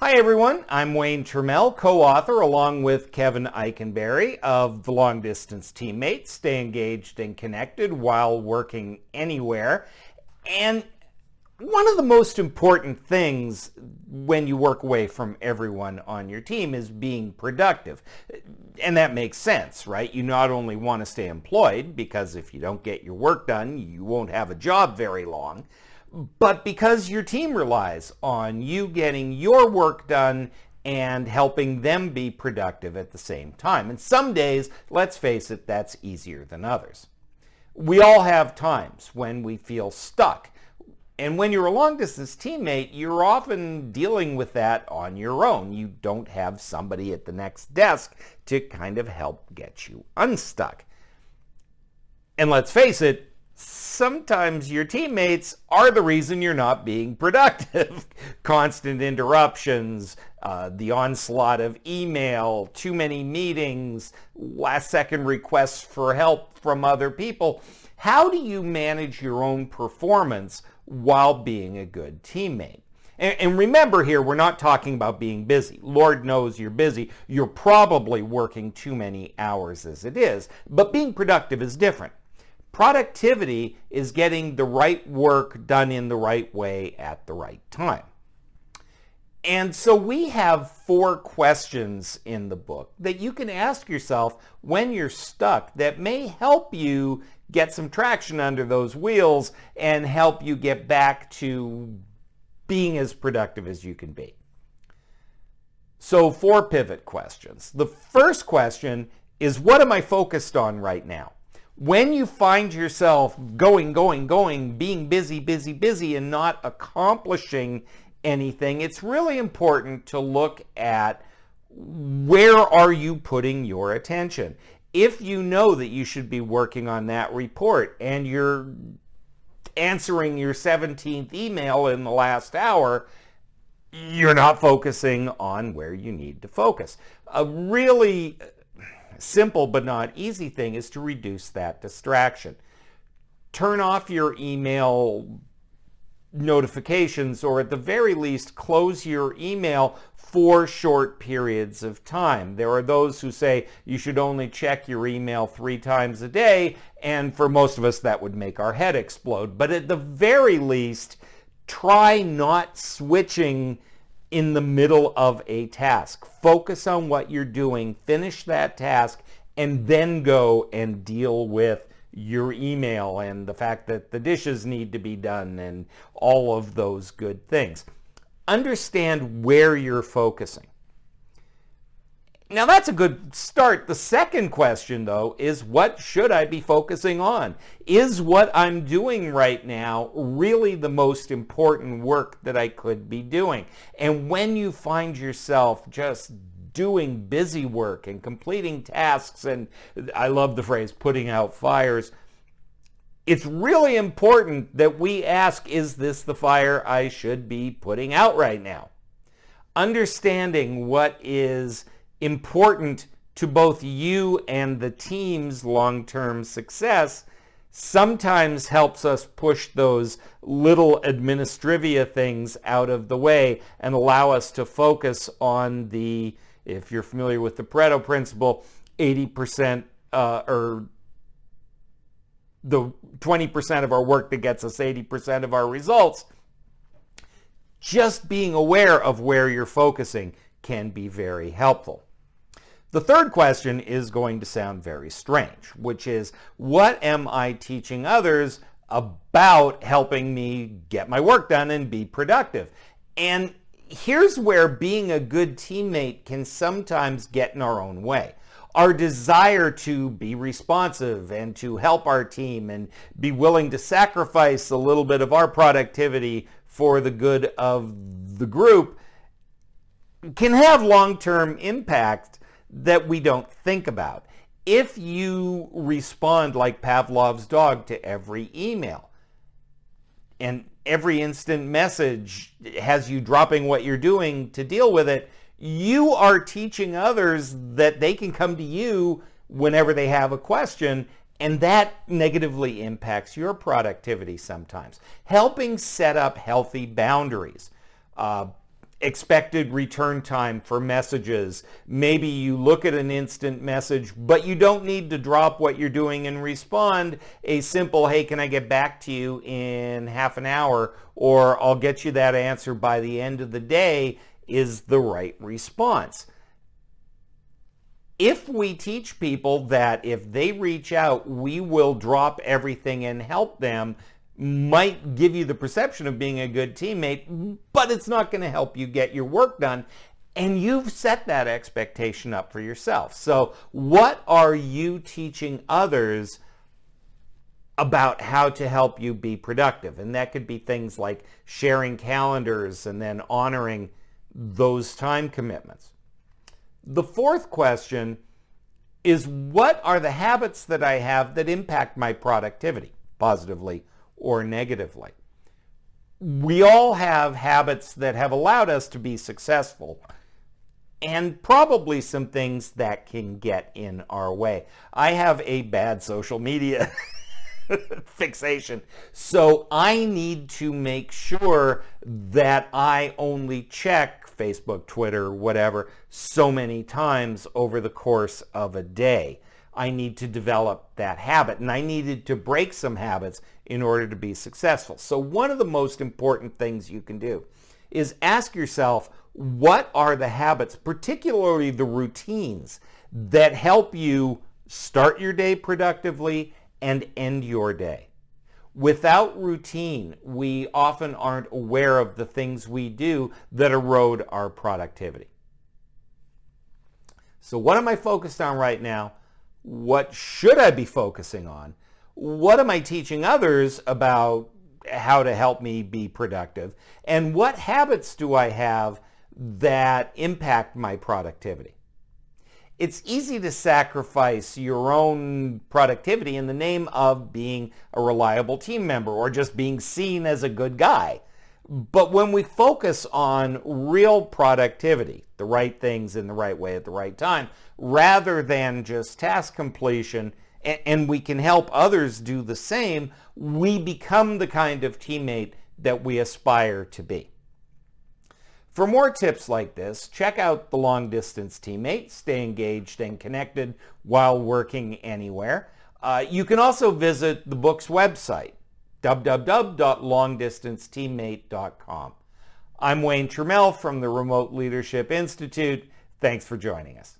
Hi everyone, I'm Wayne Trammell, co-author along with Kevin Eikenberry of The Long Distance Teammates, Stay Engaged and Connected While Working Anywhere. And one of the most important things when you work away from everyone on your team is being productive. And that makes sense, right? You not only want to stay employed, because if you don't get your work done, you won't have a job very long, but because your team relies on you getting your work done and helping them be productive at the same time. And some days, let's face it, that's easier than others. We all have times when we feel stuck. And when you're a long-distance teammate, you're often dealing with that on your own. You don't have somebody at the next desk to kind of help get you unstuck. And let's face it, sometimes your teammates are the reason you're not being productive. Constant interruptions, the onslaught of email, too many meetings, last-second requests for help from other people. How do you manage your own performance while being a good teammate? And remember here, we're not talking about being busy. Lord knows you're busy. You're probably working too many hours as it is. But being productive is different. Productivity is getting the right work done in the right way at the right time. And so we have 4 questions in the book that you can ask yourself when you're stuck that may help you get some traction under those wheels and help you get back to being as productive as you can be. So 4 pivot questions. The first question is, what am I focused on right now? When you find yourself going, being busy, and not accomplishing anything, it's really important to look at where are you putting your attention. If you know that you should be working on that report and you're answering your 17th email in the last hour, you're not focusing on where you need to focus. A really simple but not easy thing is to reduce that distraction. Turn off your email notifications, or at the very least close your email for short periods of time. There are those who say you should only check your email 3 times a day, and for most of us that would make our head explode. But at the very least, try not switching in the middle of a task. Focus on what you're doing, finish that task, and then go and deal with your email and the fact that the dishes need to be done and all of those good things. Understand where you're focusing. Now that's a good start. The second question, though, is what should I be focusing on? Is what I'm doing right now really the most important work that I could be doing? And when you find yourself just doing busy work and completing tasks, and I love the phrase putting out fires, it's really important that we ask, is this the fire I should be putting out right now? Understanding what is important to both you and the team's long-term success sometimes helps us push those little administrivia things out of the way and allow us to focus on the, if you're familiar with the Pareto principle, 80% or the 20% of our work that gets us 80% of our results. Just being aware of where you're focusing can be very helpful. The third question is going to sound very strange, which is, what am I teaching others about helping me get my work done and be productive? And here's where being a good teammate can sometimes get in our own way. Our desire to be responsive and to help our team and be willing to sacrifice a little bit of our productivity for the good of the group can have long-term impact that we don't think about. If you respond like Pavlov's dog to every email, and every instant message has you dropping what you're doing to deal with it, you are teaching others that they can come to you whenever they have a question, and that negatively impacts your productivity sometimes. Helping set up healthy boundaries. expected return time for messages. Maybe you look at an instant message, but you don't need to drop what you're doing and respond. A simple, hey, can I get back to you in half an hour, or I'll get you that answer by the end of the day, is the right response. If we teach people that if they reach out, we will drop everything and help them, might give you the perception of being a good teammate, but it's not going to help you get your work done. And you've set that expectation up for yourself. So what are you teaching others about how to help you be productive? And that could be things like sharing calendars and then honoring those time commitments. The fourth question is, what are the habits that I have that impact my productivity positively or negatively? We all have habits that have allowed us to be successful, and probably some things that can get in our way. I have a bad social media fixation, so I need to make sure that I only check Facebook, Twitter, whatever, so many times over the course of a day. I need to develop that habit, and I needed to break some habits in order to be successful. So one of the most important things you can do is ask yourself, what are the habits, particularly the routines, that help you start your day productively and end your day? Without routine, we often aren't aware of the things we do that erode our productivity. So what am I focused on right now? What should I be focusing on? What am I teaching others about how to help me be productive? And what habits do I have that impact my productivity? It's easy to sacrifice your own productivity in the name of being a reliable team member or just being seen as a good guy. But when we focus on real productivity, the right things in the right way at the right time, rather than just task completion, and we can help others do the same, we become the kind of teammate that we aspire to be. For more tips like this, check out The Long Distance Teammate. Stay engaged and connected while working anywhere. You can also visit the book's website, www.longdistanceteammate.com. I'm Wayne Trammell from the Remote Leadership Institute. Thanks for joining us.